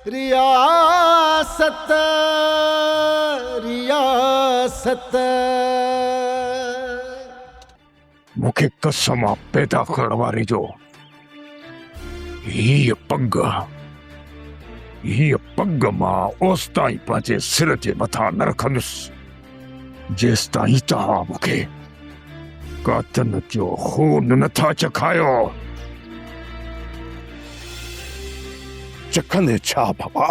रियासत रियासत मूंखे कसम आहे पैदा करण वारे जो हीअ पग मां ओसिताईं पंहिंजे सिर जे मथां न रखंदुसि जेसिताईं तव्हां मूंखे कातन जो खून नथा चखायो। चखंदे छा बाबा?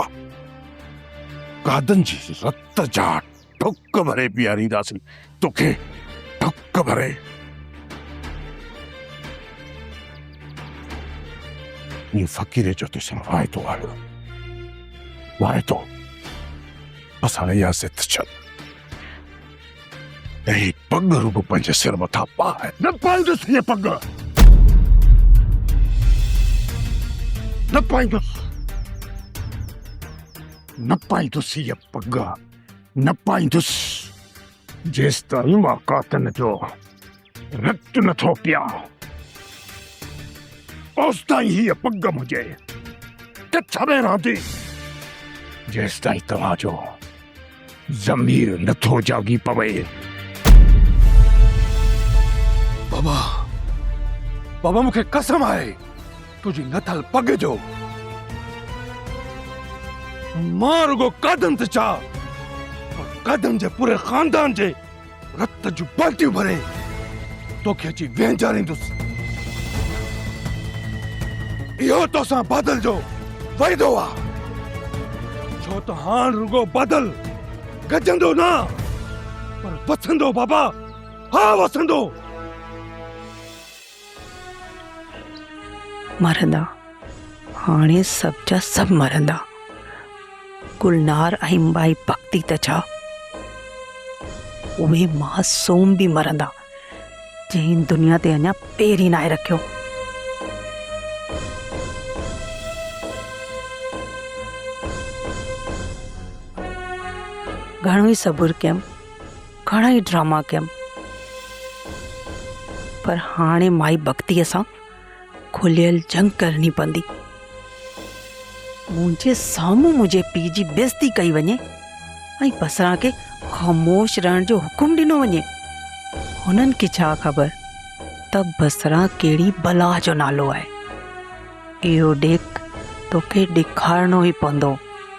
कादन जी रत जा ढुक भरे पीआरींदासीं तोखे, ढुक भरे। ये फ़क़ीर जो तुझसे वायदो आहे, वायदो। बस हाणे इहा ज़िद छॾ ऐं ही पग रुॻो पंहिंजे सिर मथां पाए। न पाईंदुसि हीअ पग, न पाईंदुसि, न पाईंदुसि हीअ पग, न पाईंदुसि जेसिताईं मां कातन जो रत नथो पियां। ओसिताईं हीअ पग मुंहिंजे किथ में रहंदी जेसिताईं तव्हांजो ज़मीर नथो जागी पवे। बाबा, बाबा मूंखे कसम आहे तुंहिंजी नथल पग जो। मां रुगो कादन ते छा, कादन जे पूरे खानदान जे रत जूं बाल्टियूं भरे तोखे अची वेंचारींदुसि। इहो तोसां बादल जो वाइदो आहे, छो त हाणे रुगो बादल गजंदो न पर वसंदो बाबा, हा वसंदो। मरंदा हाणे सब जा सब मरंदा। गुलनार ऐं माई भक्ति त छा, उहे मासूम भी मरंदा जंहिं दुनिया ते अञा पेर ई नाहे रखियो। घणो ई सबुर कयमि, घणा ई ड्रामा कयमि, पर हाणे माई भक्तिअ सां खुलियल जंग करनी पवंदी। मुंहिंजे साम्हूं मुंहिंजे पीउ जी बेइज़ती कई वञे ऐं बसरा खे ख़ामोश रहण जो हुकुम ॾिनो वञे। हुननि खे छा ख़बर त बसरा कहिड़ी बला जो नालो आहे। इहो ॾेख तोखे ॾेखारणो ई पवंदो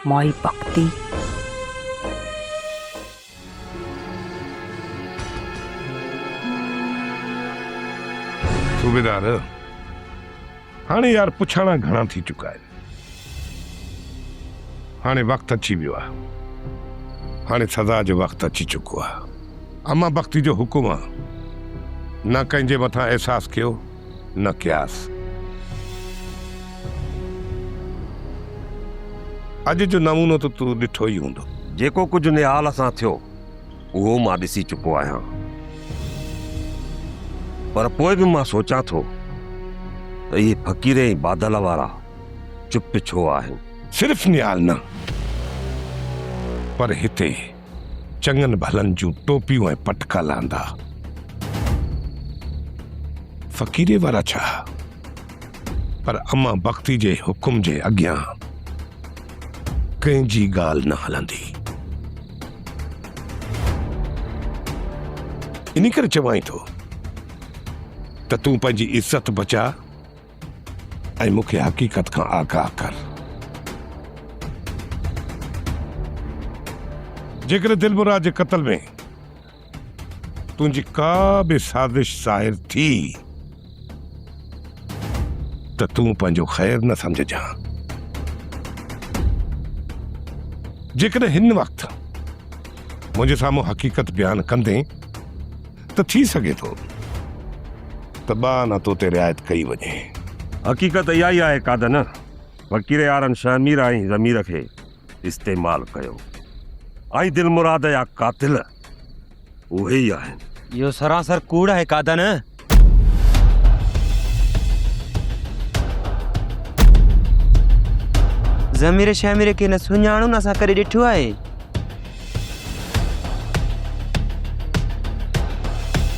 माई भक्ति। सूबेदार, हाणे यार पुछाणा घणा थी चुका आहिनि। हाणे वक़्तु अची वियो आहे, हाणे सज़ा जो वक़्तु अची चुको आहे। अमा भक्ति जो हुकुम आहे, न कंहिंजे मथां एहसास कयो न क्यास। अॼु जो नमूनो त तूं ॾिठो ई हूंदो। जेको कुझु निहाल सां थियो उहो मां ॾिसी चुको आहियां, पर पोइ बि मां सोचां थो त इहे फ़क़ीर ऐं बादल वारा चुप छो आहिनि। सिर्फ़ निहाल न, पर हिते चङनि भलनि जूं टोपियूं ऐं पटका लांदा। फ़क़ीरे वारा छा, पर अमा भक्ति जे हुकुम जे अॻियां कंहिंजी ॻाल्हि न हलंदी। इन करे चवां थो त तूं पंहिंजी इज़त बचा ऐं मूंखे हक़ीक़त खां आगाह कर। जेकर दिलमुराद जे क़त्ल में तुंहिंजी का बि साज़िश ज़ाहिर थी त तूं पंहिंजो ख़ैर न समझजां। जेकर हिन वक़्तु मुंहिंजे साम्हूं हक़ीक़त बयान कंदे त थी सघे थो त बहाना तो ते रिआयत कई वञे। हक़ीक़त इहा ई आहे कादन, फ़क़ीर यारनि शमीर ऐं ज़मीर खे इस्तेमाल कयो ऐं दिलमुराद या कातिल उहे ई आहिनि। इहो सरासर कूड़ आहे कादन। ज़मीर शमीर खे न सुञाणो न असां करे ॾिठो आहे।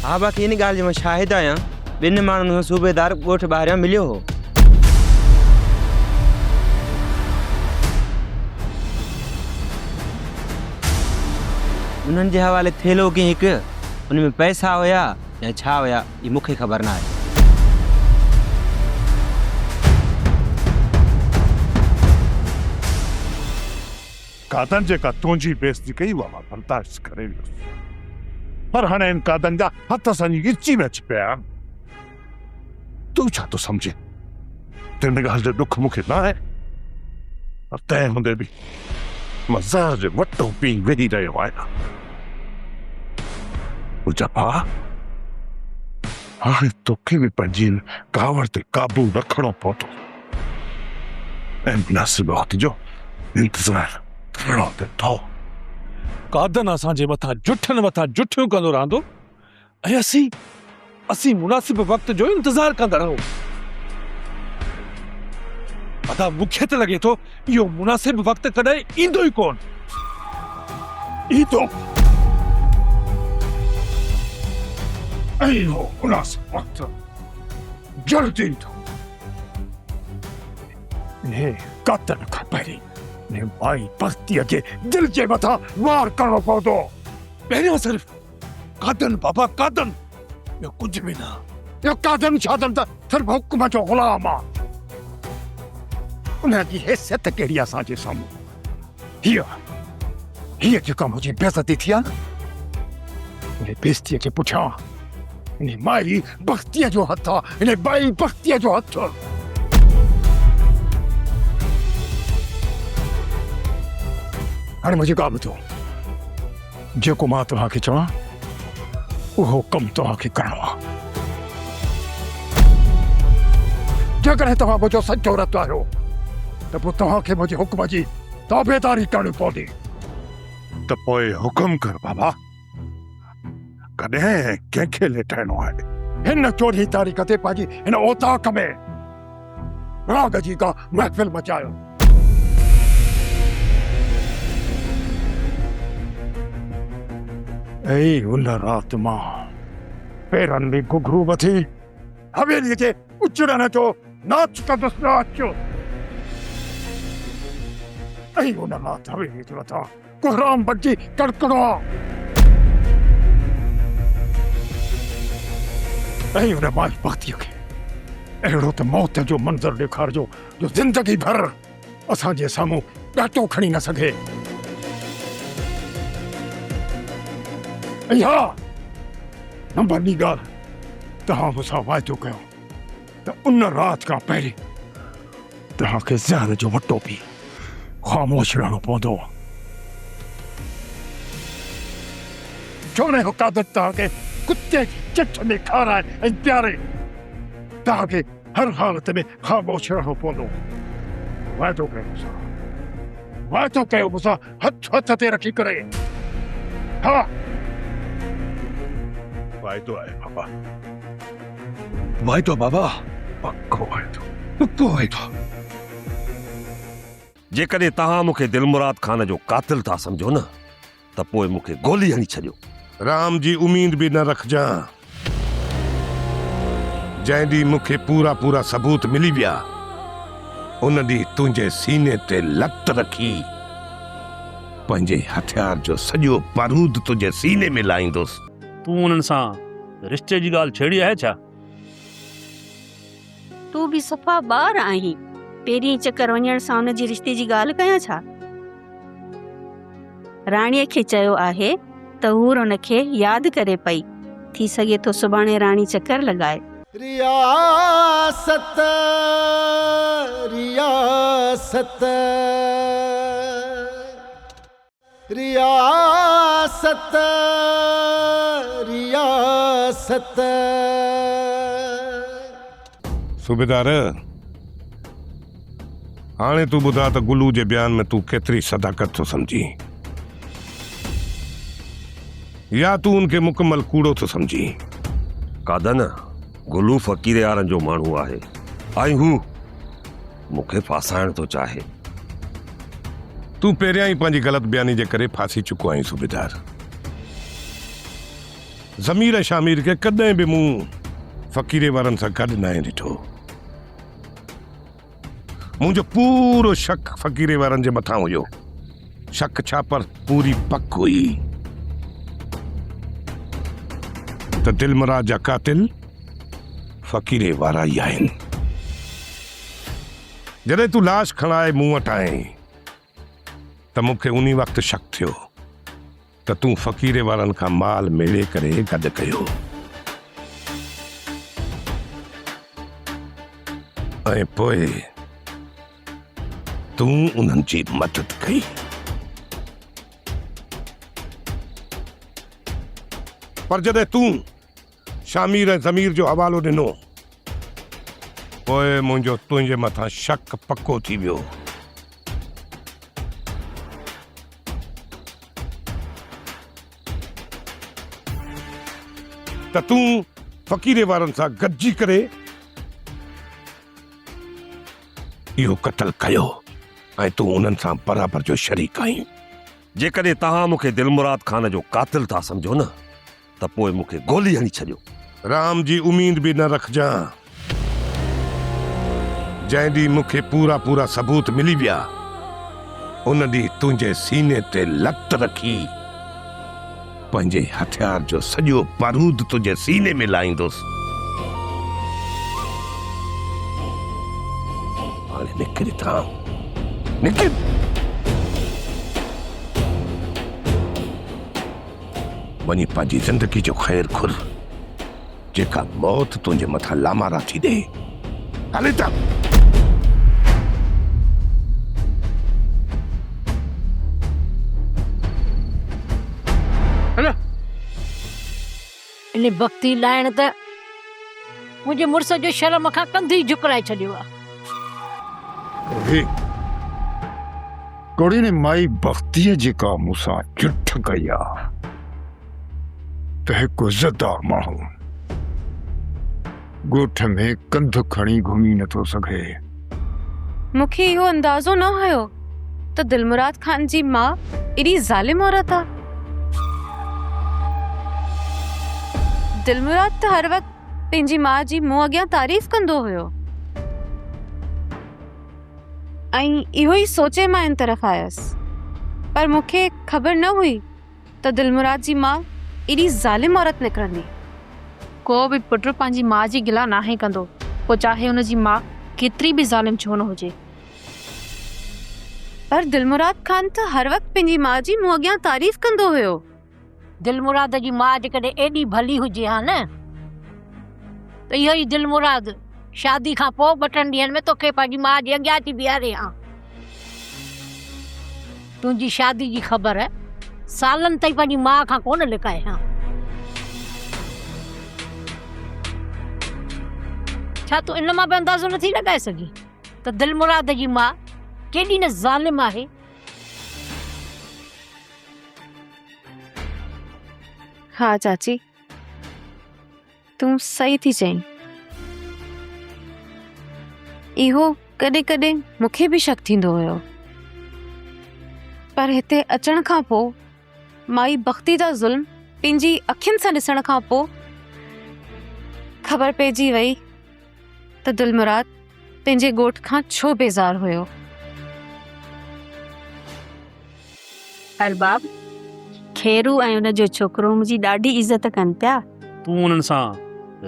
हा बाक़ी इन ॻाल्हि जो मां शाहिद आहियां, ॿिनि माण्हुनि खां सूबेदार ॻोठ ॿाहिरियां मिलियो हो। उन्हनि जे हवाले थेलो कीअं हिकु उन में पैसा हुया या छा हुया ई मूंखे ख़बर न आहे। कादन जेका तुंहिंजी बेइज़ती कई उहा मां बर्दाश्त करे वियुसि, पर हाणे इन कादन जा हथ असांजी गिची में अची पिया। तूं छा थो सम्झे तिन ॻाल्हि जो ॾुख मूंखे न आहे, पर तंहिं हूंदे बि मां ज़हर जो वटो पी वेही रहियो आहियां। मुंहिंजा भाउ, हाणे तोखे बि पंहिंजी कावड़ ते काबू रखणो पवंदो ऐं मुनासिब वक़्त जो इंतज़ारु करिणो पवंदो। कादन असांजे मथां जुठनि मथां जुठियूं कंदो रहंदो ऐं असीं मुनासिब वक़्त जो इंतज़ारु कंदा रहूं। अदा मूंखे त लॻे थो इहो मुनासिब वक़्त कॾहिं ईंदो ई कोन। ईंदो इहो मुनासिब वक़्त जल्दी ईंदो। ने कादन खां पहिरीं ने माई बस्तीअ खे दिलि जे मथां वार करणो पवंदो। पहिरियों सिर्फ़ कादन बाबा कादन, ॿियो कुझु बि न। यो कादन शादन त सिर्फ़ हुकुम जो ग़ुलाम आहे। उनजी हैसियत कहिड़ी असांजे साम्हूं? हीअ जेका मुंहिंजी बेइज़ती थी आहे न, इन बेइज़तीअ जे पुठियां इन माई बख्तीअ जो हथ आहे, इन बाई बख्तीअ जो हथ। हाणे मुंहिंजी ॻाल्हि ॿुधो, जेको मां तव्हांखे चवां उहो कमु तव्हांखे करिणो आहे। जेकॾहिं तव्हां मुंहिंजो सचो रत आहियो त पोइ तव्हांखे मुंहिंजे हुकुम जी ताबेदारी करणी पवंदी। त पोइ हुकुम कर बाबा, कॾहिं कंहिंखे लेटाइणो आहे? हिन 14 तारीख़ ते पंहिंजी हिन ओताक में राग जी का महफ़िल मचायो। ऐं उन राति मां पेरनि में घुघरू वठी हवेलीअ जे उचड़ण जो नाच कंदुसि नाच। ऐं उन राति हवेलीअ जे मथां कोहराम बची कड़कड़ो ऐं उन माई बख्तीअ खे अहिड़ो त मौत जो मंज़र ॾेखारिजो जो ज़िंदगी भर असांजे साम्हूं ॾाटो खणी न सघे। ऐं हा, नंबर ॿी ॻाल्हि, तव्हां मूंसां वाइदो कयो त उन राति खां पहिरीं तव्हांखे ज़हर जो वटो पी ख़ामोश रहणो पवंदो। छोने हुकादत तव्हांखे कुते जी चिठ में खाराए ऐं प्यारे तव्हांखे हर हालत में ख़ामोश रहणो पवंदो। वाइदो कयो मूंसां, वाइदो कयो मूंसां, हथ ते रखी करे। हा, वाइदो आहे बाबा, वाइदो बाबा, पक्को वाइदो, पक्को वाइदो। जेकॾहिं तव्हां मूंखे दिलमुराद खान जो कातिल था सम्झो न त पोइ मूंखे गोली हणी छॾियो। राम जी उम्मीद बि न रखजां। जंहिं ॾींहुं मूंखे पूरा सबूत मिली विया उन ॾींहुं तुंहिंजे सीने ते लत रखी पंहिंजे हथियार जो सॼो बारूद तुंहिंजे सीने में लाईंदुसि। तूं उन्हनि सां रिश्ते जी ॻाल्हि छेड़ी आहे छा? तूं बि सफ़ा ॿार आहीं, पहिरीं चकर वञण सां हुन जी रिश्ते जी ॻाल्हि कयां छा? राणीअ खे चयो आहे त हूर हुनखे यादि करे पई, थी सघे थो सुभाणे राणी चकर लॻाए। रियासत रियासत रियासत रियासत। सूबेदार, हाणे तूं ॿुधा त गुलू जे बयान में तूं केतिरी सदाकत थो सम्झी, या तूं उनखे मुकमल कूड़ो थो सम्झी। कादन, गुलू फ़क़ीर यारनि जो माण्हू आहे ऐं हू मूंखे फासाइण थो चाहे। तूं पहिरियां ई पंहिंजी ग़लति बयानी जे करे फासी चुको आहीं सूबेदार। ज़मीर शामिर खे कॾहिं बि मूं फ़क़ीर वारनि सां गॾु न आहे ॾिठो। मुंहिंजो पूरो शक फ़क़ीर वारनि जे मथां हुयो। शक छा पर पूरी पक हुई। त दिलमुराद जा कातिल फ़कीरे वारा ई आहिनि। जॾहिं तूं लाश खणाए मूं वटि आहीं त मूंखे उन वक़्तु शक थियो त तूं फ़कीरे वारनि खां माल मेड़े करे गॾु कयो ऐं पोइ तूं उन्हनि जी मदद कई। पर जॾहिं तूं शामिर ऐं ज़मीर जो हवालो ॾिनो पोइ मुंहिंजो तुंहिंजे मथां शक पको थी वियो। त तूं फ़कीरे वारनि सां गॾिजी करे इहो क़त्ल कयो ऐं तूं उन्हनि सां बराबर जो शरीक आहीं। जेकॾहिं तव्हां मूंखे दिलमुराद खान जो कातिल था सम्झो न त पोइ मूंखे गोली हणी छॾियो। राम जी उम्मीद बि न रखजां। जंहिं ॾींहुं मूंखे पूरा पूरा सबूत मिली विया उन ॾींहुं तुंहिंजे सीने ते लत रखी पंहिंजे हथियार जो सॼो बारूद तुंहिंजे सीने में लाहींदुसि। हाणे निकिरी था निकिर। वञी पंहिंजी ज़िंदगी जो ख़ैर खुर जेका मौत तुंहिंजे मथां लामारा थी ॾे। हले था। इन भक्ति लाइण त मुंहिंजे मुड़ुस जो शर्म खां कंधी झुकराए छॾियो आहे। कोड़ी ने माई भक्तीअ जेका मूंसां जुठ कई आहे त हिकु इज़तदार माण्हू ॻोठ में कंधु खणी घुमी नथो सघे। मूंखे इहो अंदाज़ो न हुयो त दिलमुराद खान जी मां एॾी ज़ालिम औरत आहे। दिलमुराद त हर वक़्तु पंहिंजी मां जी मूं अॻियां तारीफ़ कंदो हुयो ऐं इहो ई सोचे मां इन तरफ़ आयसि। पर मूंखे ख़बर न हुई त दिलमुराद जी मां एॾी ज़ालिम औरत निकिरंदी। को बि पुटु पंहिंजी माउ जी गिला नाहे कंदो, पोइ चाहे हुन जी माउ केतिरी बि ज़ालिम छो न हुजे। पर दिलमुराद खान त हर वक़्तु पंहिंजी माउ जी मूं अॻियां तारीफ़ कंदो हुयो। दिलमुराद जी माउ जेकॾहिं एॾी भली हुजे हा न त इहो ई दिलमुराद शादी खां पोइ 2 ॾींहंनि में तोखे पंहिंजी माउ जे अॻियां थी बीहारे हा। तुंहिंजी शादी जी ख़बर सालनि ताईं पंहिंजी माउ खां कोन लिकाए हा। छा तूं इन मां बि अंदाज़ो नथी लॻाए सघी त दिलमुराद जी माउ केॾी न ज़ालिम आहे। हाँ चाची, तूं सही थी चईं। इहो कॾहिं कॾहिं मूंखे बि शक थींदो हुयो, पर हिते अचण खां पोइ माई भक्ति जा ज़ुल्म पंहिंजी अखियुनि सां ॾिसण खां पोइ ख़बर पइजी वई त दिलमुराद पंहिंजे ॻोठ खां छो बेज़ार हुयो। अरबाब, खेरू ऐं हुनजो छोकिरो मुंहिंजी ॾाढी इज़त कनि पिया। तूं उन्हनि सां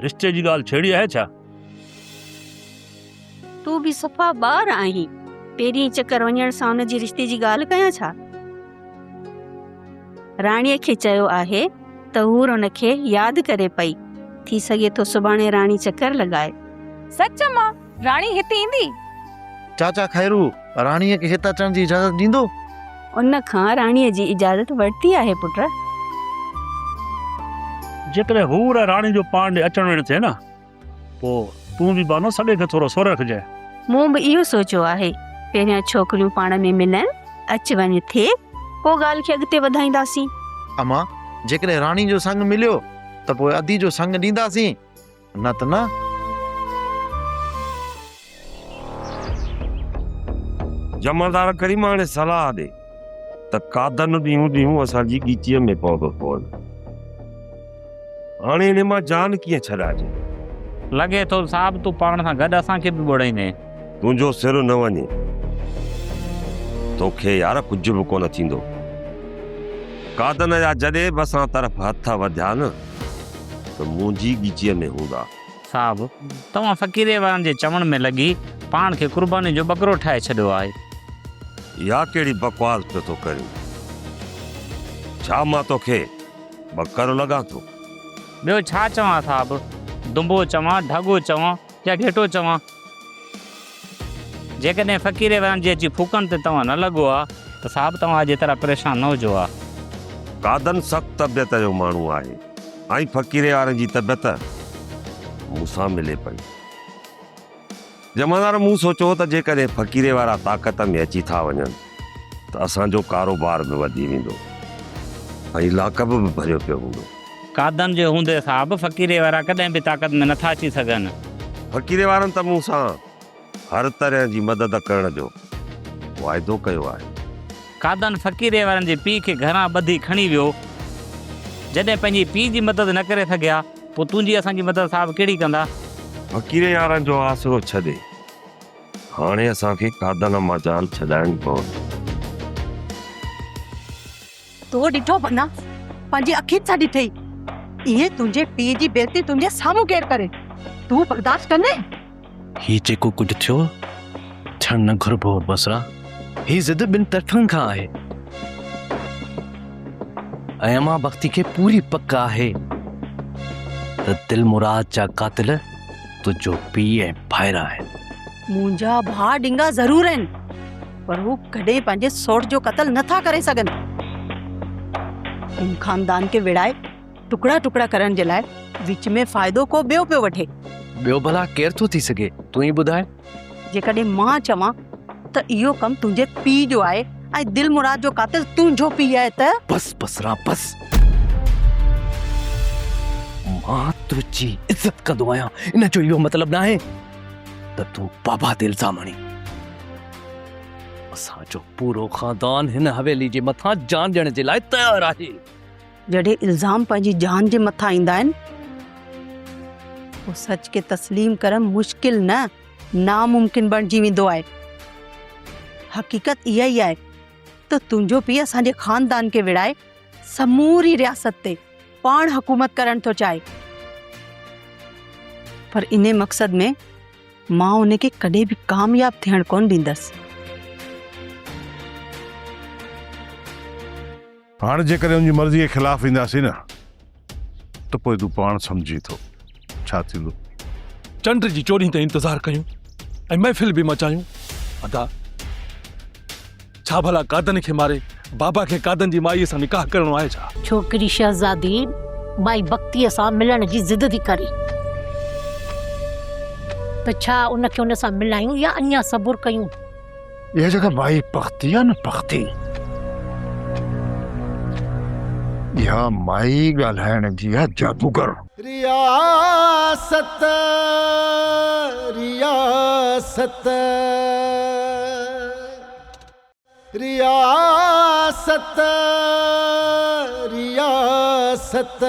रिश्ते जी ॻाल्हि छेड़ी आहे छा? तूं बि सफ़ा ॿार आहीं, पहिरीं चकर वञण सां हुनजी रिश्ते जी ॻाल्हि कयां छा? राणीअ खे चयो आहे त हू हुनखे यादि करे पई, थी सघे थो सुभाणे राणी चकर लॻाए। सच मां राणी हिते ईंदी? चाचा खैरू राणीअ खे हिते अचण जी इजाज़त ॾींदो? उन खां राणीअ जी इजाज़त वरिती आहे पुट। जेकॾहिं हू राणी जो पाण अचण वञण थिए न पोइ तूं बि बानो सॻे खे थोरो सुर रखजांइ। मूं बि इहो सोचियो आहे, पहिरियां छोकिरियूं पाण में मिलनि, अच वञ थिए, पोइ ॻाल्हि खे अॻिते वधाईंदासीं। अमा जेकॾहिं राणी जो संग मिलियो त पोइ अधी जो संग ॾींदासीं, न त न। जमादार करीम हाणे सलाह ॾे त कादन ॾींहं ॾींहं असांजी ॻीचीअ में पवंदो पवनि। हाणे हिन मां जान कीअं छॾाइजे? लॻे थो साहब तूं पाण सां गॾु असांखे बि ॿोड़ाईंदे। तुंहिंजो सिर न वञे, तोखे यार कुझु बि कोन थींदो। कादन जा जॾहिं बि असां तरफ़ हथ वधिया न त मुंहिंजी ॻिचीअ में हूंदा। साहब तव्हां फ़क़ीरे वारनि जे चवण में लॻी पाण खे क़ुर्बानी जो बकरो ठाहे छॾियो आहे। इहा कहिड़ी बकवास पियो थो करे? छा मां तोखे बकरो लॻां थो? ॿियो छा चवां साहब, दुंबो चवां, ढगो चवां या घेटो चवां? जेकॾहिं फ़क़ीरे वारनि जी अची फूकनि ते तव्हां न लॻो आहे त साहब तव्हां जे तरह परेशान न हुजो आहे। कादन सख़्तु तबियत जो माण्हू आहे ऐं फ़क़ीरे वारनि जी तबियत मूंसां मिले पई। जमादार मूं सोचियो त जेकॾहिं फ़क़ीरे वारा ताक़त में अची था वञनि त असांजो कारोबार में वधी वेंदो ऐं लाकब बि भरियो पियो हूंदो। कादन जे हूंदे साहब फ़क़ीरे वारा कॾहिं बि ताक़त में नथा अची सघनि। फ़क़ीरे वारनि त मूंसां हर तरह जी मदद करण जो वाइदो कयो आहे। कादन फ़क़ीरे वारनि जे पीउ खे घरां ॿधी खणी वियो। जॾहिं पंहिंजी पीउ जी मदद न करे सघिया पोइ तुंहिंजी असांजी मदद साहब कहिड़ी कंदा? फ़क़ीरे वारनि जो आसरो छॾे हाणे असांखे कादन मां जान छॾाइणी पवंदी। तो ॾिठो बना पंहिंजी अखियुनि सां ॾिठई, इहे तुंहिंजे पीउ जी बेइज़ती तुंहिंजे साम्हूं केरु करे? तूं बर्दाश्त कंदे? ही जेको कुझु थियो थियण न घुरिबो बसरा। ही ज़िद ॿिनि तरफ़नि खां आहे ऐं अमां बख्ती खे पूरी पक आहे त दिलमुराद जा कातिल तुंहिंजो पीउ ऐं भाइरा आहिनि। मुंहिंजा भाउ ॾिंगा ज़रूर आहिनि पर हू कॾहिं पंहिंजे सोट जो क़त्ल नथा करे सघनि। हिन खानदान खे विड़ाए टुकड़ा टुकड़ा करण जे लाइ विच में फ़ाइदो को ॿियो पियो वठे। ॿियो भला केरु थो थी सघे तूं ई ॿुधाए। जेकॾहिं मां चवां त इहो कमु तुंहिंजे पीउ जो आहे ऐं दिलमुराद जो कातिल तुंहिंजो पीउ आहे त बस बसरा बस। मां तुंहिंजी इज़त कंदो आहियां, इन जो इहो मतिलबु न आहे त तूं बाबा ते इल्ज़ाम हणी। असांजो पूरो खानदान हिन हवेली जे मथां जान ॾियण जे लाइ तयारु आहे। जॾहिं इल्ज़ाम पंहिंजी जान जे मथां ईंदा आहिनि पोइ सच खे तस्लीम करणु मुश्किल न नामुमकिन बणिजी वेंदो आहे। हक़ीक़त इहा ई आहे त तुंहिंजो पीउ असांजे खानदान खे विड़ाए समूरी रियासत ते पाण हुकूमत करणु थो चाहे, पर इन मक़सद में मां उनखे कॾहिं बि कामयाब थियण कोन ॾींदसि। हाणे जेकॾहिं उनजी मर्ज़ी जे ख़िलाफ़ ईंदासीं न त पोइ तूं पाण सम्झी थो छा थींदो। चंड जी चोरी ताईं इंतज़ारु कयूं ऐं महफ़िल बि मचायूं। अदा छा भला कादन खे मारे बाबा खे कादन जी माईअ सां निकाह करणो आहे छा? छोकिरी शहज़ादी माई बख्तीअ सां मिलण जी ज़िद थी करे त छा उनखे उन सां मिलायूं या अञा सबुर कयूं? इहा जेका माई बख्ती आहे न बख्ती, इहा माई ॻाल्हाइण जी आहे जादूगर। रियासत रियासत रियासत रियासत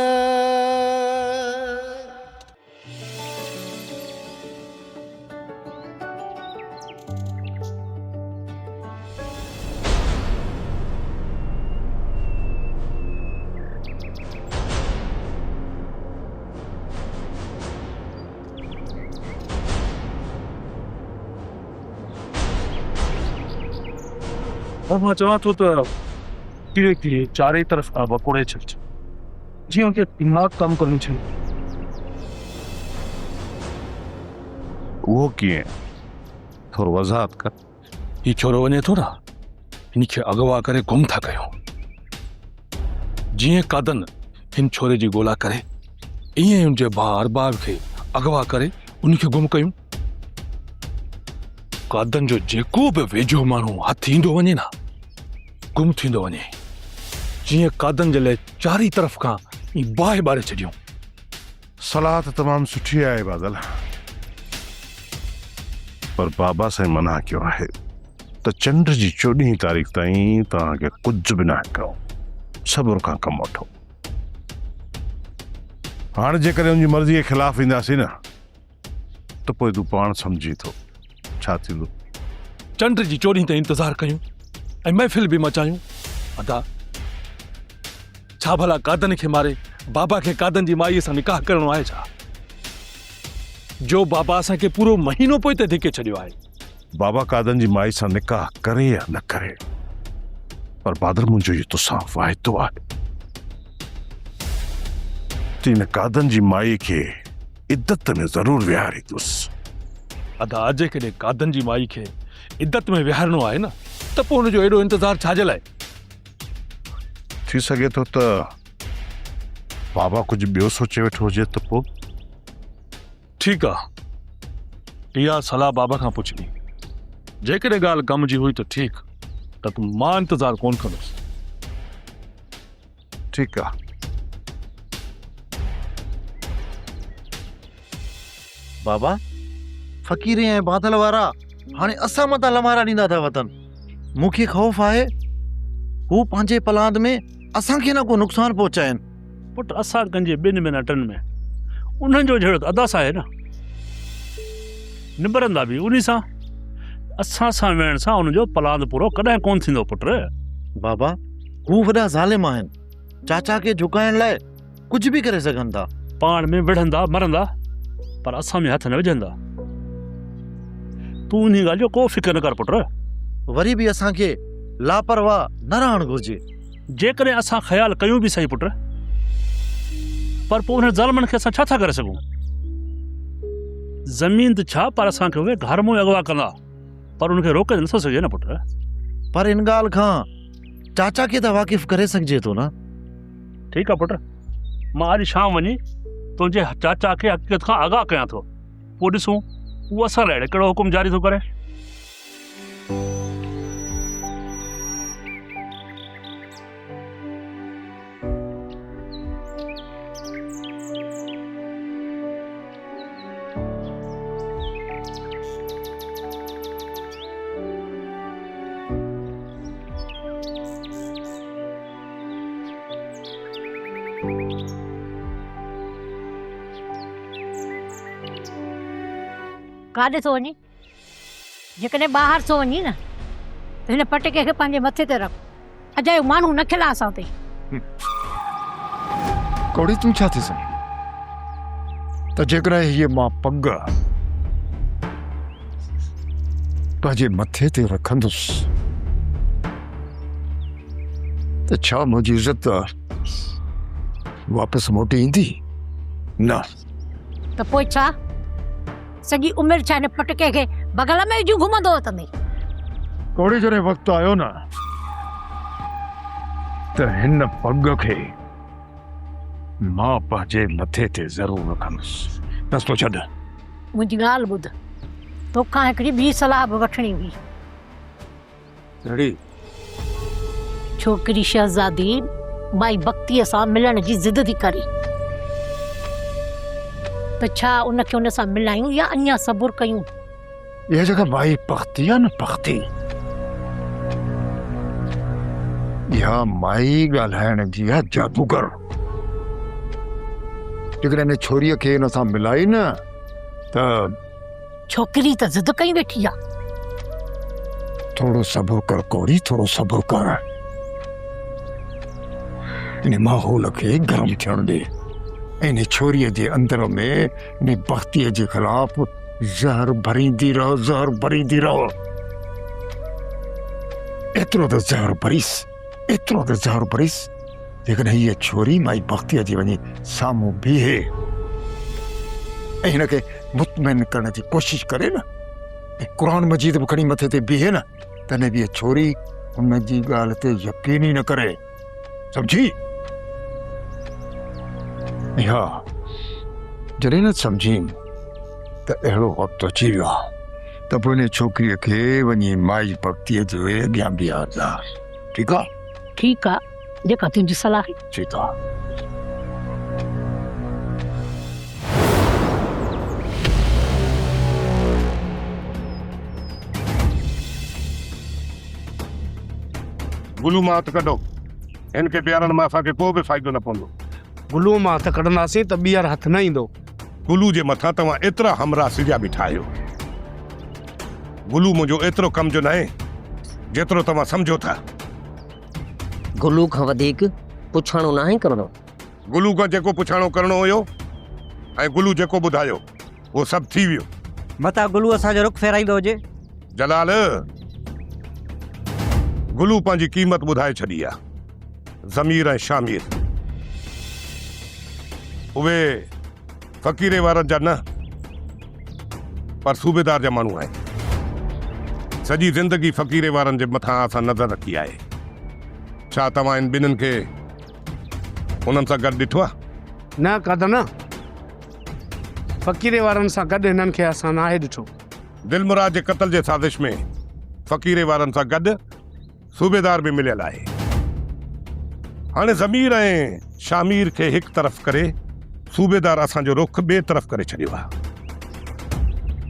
मां चवां थो त कीड़े कीड़े चारे तरफ़ खां वकोड़े छॾिजे जीअं कि दिमाग़ कमु करणु छॾे। उहो कीअं? थोरो वज़ाहत कर। ही छोरो वञे थो न, हिनखे अगवा करे गुम था कयूं। जीअं कादन हिन छोरे जी ॻोल्हा करे ईअं हुनजे भाउ अरबाब खे अगवा करे उनखे गुम कयूं। कादन जो जेको बि वेझो माण्हू हथ ईंदो वञे न गुम थींदो वञे। जीअं कादन जे लाइ चारी तरफ़ खां बाहि ॿारे छॾियूं। सलाह त तमामु सुठी आहे बादल, पर बाबा साईं मना कयो आहे त चंड जी 14 तारीख़ ताईं तव्हांखे कुझु बि न कयो, सब्र खां कमु वठो। हाणे जेकॾहिं उनजी मर्ज़ी जे ख़िलाफ़ ईंदासीं न त पोइ तूं पाण सम्झी थो छा थींदो। चंड जी 14 ताईं इंतज़ारु कयूं ऐं महफ़िल बि मचायूं। अदा छा भला कादन खे मारे बाबा खे कादन जी माईअ सां निकाह करणो आहे छा? जो बाबा असांखे पूरो महीनो पोइ ते धिके छॾियो आहे। बाबा कादन जी माई सां निकाह करे या न करे, पर बादल मुंहिंजो इहो तोसां वाइदो आहे त हिन कादन जी माई खे इद्दत में ज़रूर विहारींदुसि। अदा अॼु कॾहिं कादन जी माई खे इद्दत में विहारणो आहे न, त पोइ हुनजो एॾो इंतज़ारु छाजे लाइ? थी सघे थो त बाबा कुझु ॿियो सोचे वेठो हुजे त पोइ। ठीकु आहे, इहा सलाह बाबा खां पुछणी। जेकॾहिं ॻाल्हि कम जी हुई त ठीकु, त मां इंतज़ारु कोन कंदुसि। ठीकु आहे। बाबा फ़कीर ऐं बादल वारा हाणे असां मथां लमारा ॾींदा था वतन। मूंखे ख़ौफ़ आहे हू पंहिंजे पलांद में असांखे न को नुक़सानु पहुचाइनि। पुट असां कंहिंजे ॿिनि मिनटनि में उन्हनि जो जहिड़ो अदास आहे न, निबरंदा बि उन्ही सां। असां सां वेहण सां उनजो पलांद पूरो कॾहिं कोन थींदो पुट। बाबा हू वॾा ज़ालिम आहिनि, चाचा खे झुकाइण लाइ कुझु बि करे सघनि था। पाण में विढ़ंदा मरंदा, पर असां में हथ न विझंदा। तूं उन ॻाल्हि जो को फिक्र न कर पुट। वरी बि असांखे लापरवाह न रहणु घुरिजे। जेकॾहिं असां ख़्यालु कयूं बि सही पुट, पर पोइ उन ज़ालिमनि खे असां छा था करे सघूं? ज़मीन त छा, पर असांखे उहे घर में अगवा कंदा, पर उनखे रोके नथो सघे न पुट। पर इन ॻाल्हि खां चाचा खे त वाक़िफ़ करे सघिजे थो न। ठीकु आहे पुट, मां अॼु शाम वञी तुंहिंजे चाचा खे हक़ीक़त खां आगाह कयां थो, पोइ ॾिसूं उहो असां लाइ कहिड़ो हुकुम जारी थो करे। काॾे थो वञी? जेकॾहिं ॿाहिरि थो वञी न, त हिन पटके खे पंहिंजे मथे ते रख। अजायो माण्हू न खिला असां ते। कौड़ी तूं छा थी सघे त जेकॾहिं हीअ मां पग पंहिंजे मथे ते रखंदुसि त छा मुंहिंजी इज़त वापसि मोटी ईंदी? न। त पोइ छा? सॼी उमिरि छा हिन पटके खे बगल में विझूं घुमंदो वतंदे? कौड़ी जॾहिं वक़्तु आयो न त हिन पग खे मां पंहिंजे मथे ते ज़रूरु रखंदुसि। बसि तो छॾ। मुंहिंजी ॻाल्हि ॿुध, तोखां हिकिड़ी ॿी सलाह बि वठणी हुई। अहिड़ी? छोकिरी शहज़ादी माई भक्तीअ सां मिलण जी ज़िद थी करे, त छा उनखे उन सां मिलायूं या अञा सबुर कयूं? इहा जगह माई पख्ती आहे न, पख्ती। इहा माई ॻाल्हाइण जी आहे जादूगर। जेकॾहिं हिन छोरीअ खे हिन सां मिलाई न त छोकिरी त ज़िद कई वेठी आहे। थोरो सबुर कर कौड़ी, थोरो सबुर कर। इन माहौल खे गरम थियण ॾे। इन छोरीअ जे अंदर में इन भक्तीअ जे ख़िलाफ़ ज़हर भरींदी रहो, ज़हर भरींदी रहो। एतिरो त ज़हर भरीस, एतिरो त ज़हर भरीस, जेकॾहिं हीअ छोरी माई भक्तीअ जे वञी साम्हूं बीहे ऐं हिनखे मुतमइन करण जी कोशिशि करे न, ऐं क़ुर मजीद बि खणी मथे ते बीहे न, तॾहिं बि छोरी हुन जी ॻाल्हि ते यकीन ई न करे। सम्झी? हा, जॾहिं न सम्झी त अहिड़ो वक़्तु अची वियो आहे त पोइ हिन छोकिरीअ खे वञी माई भक्तीअ जे अॻियां बीहारजा। ठीकु आहे? ठीकु आहे, जेका तुंहिंजी सलाह। ठीकु आहे। गुलू मां हथ कढो। इनखे बीहारण में असांखे को बि फ़ाइदो न पवंदो। गुलू मां हथ कढंदासीं त ॿीहर हथ न ईंदो। गुलू जे मथां तव्हां एतिरा हमरा सिरिया बि ठाहियो। गुलू मुंहिंजो एतिरो कम जो न आहे जेतिरो तव्हां सम्झो था। गुलू खां वधीक पुछाणो न आहे करणो। गुलू खां जेको पुछाणो करणो हुयो ऐं गुलू जेको ॿुधायो उहो सभु थी वियो। मता गुलू असांजो रुख फेराईंदो हुजे। जलाल, गुलू पंहिंजी क़ीमत ॿुधाए छॾी आहे। ज़मीर ऐं शामिर उहे फ़क़ीरे वारनि जा न पर सूबेदार जा माण्हू आहिनि। सॼी ज़िंदगी फ़क़ीरे वारनि जे मथां असां नज़र रखी आहे। छा तव्हां इन ॿिन्हिनि खे उन्हनि सां गॾु ॾिठो आहे? न कादन, फ़क़ीरे वारनि सां गॾु हिननि खे असां नाहे ॾिठो। दिलमुराद जे क़त्ल जे साज़िश में फ़क़ीरे वारनि सां गॾु सूबेदार बि मिलियल आहे। हाणे ज़मीर ऐं शामिर खे हिकु तरफ़ करे सूबेदार असांजो रुख ॿिए तरफ़ करे छॾियो आहे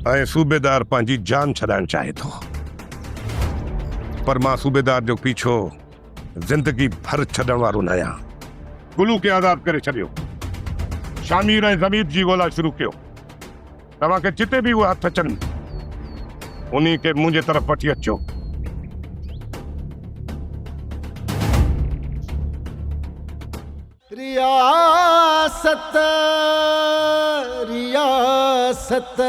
ऐं सूबेदार पंहिंजी जान छॾाइणु चाहे थो। पर मां सूबेदार जो पीछो ज़िंदगी भर छॾण वारो न आहियां। गुलू खे आज़ादु करे छॾियो। शामिर ऐं ज़मीर जी ॻोल्हा शुरू कयो। तव्हांखे जिते बि उहे हथ अचनि उन्ही खे मुंहिंजे तरफ़ वठी अचो। रियासत रियासत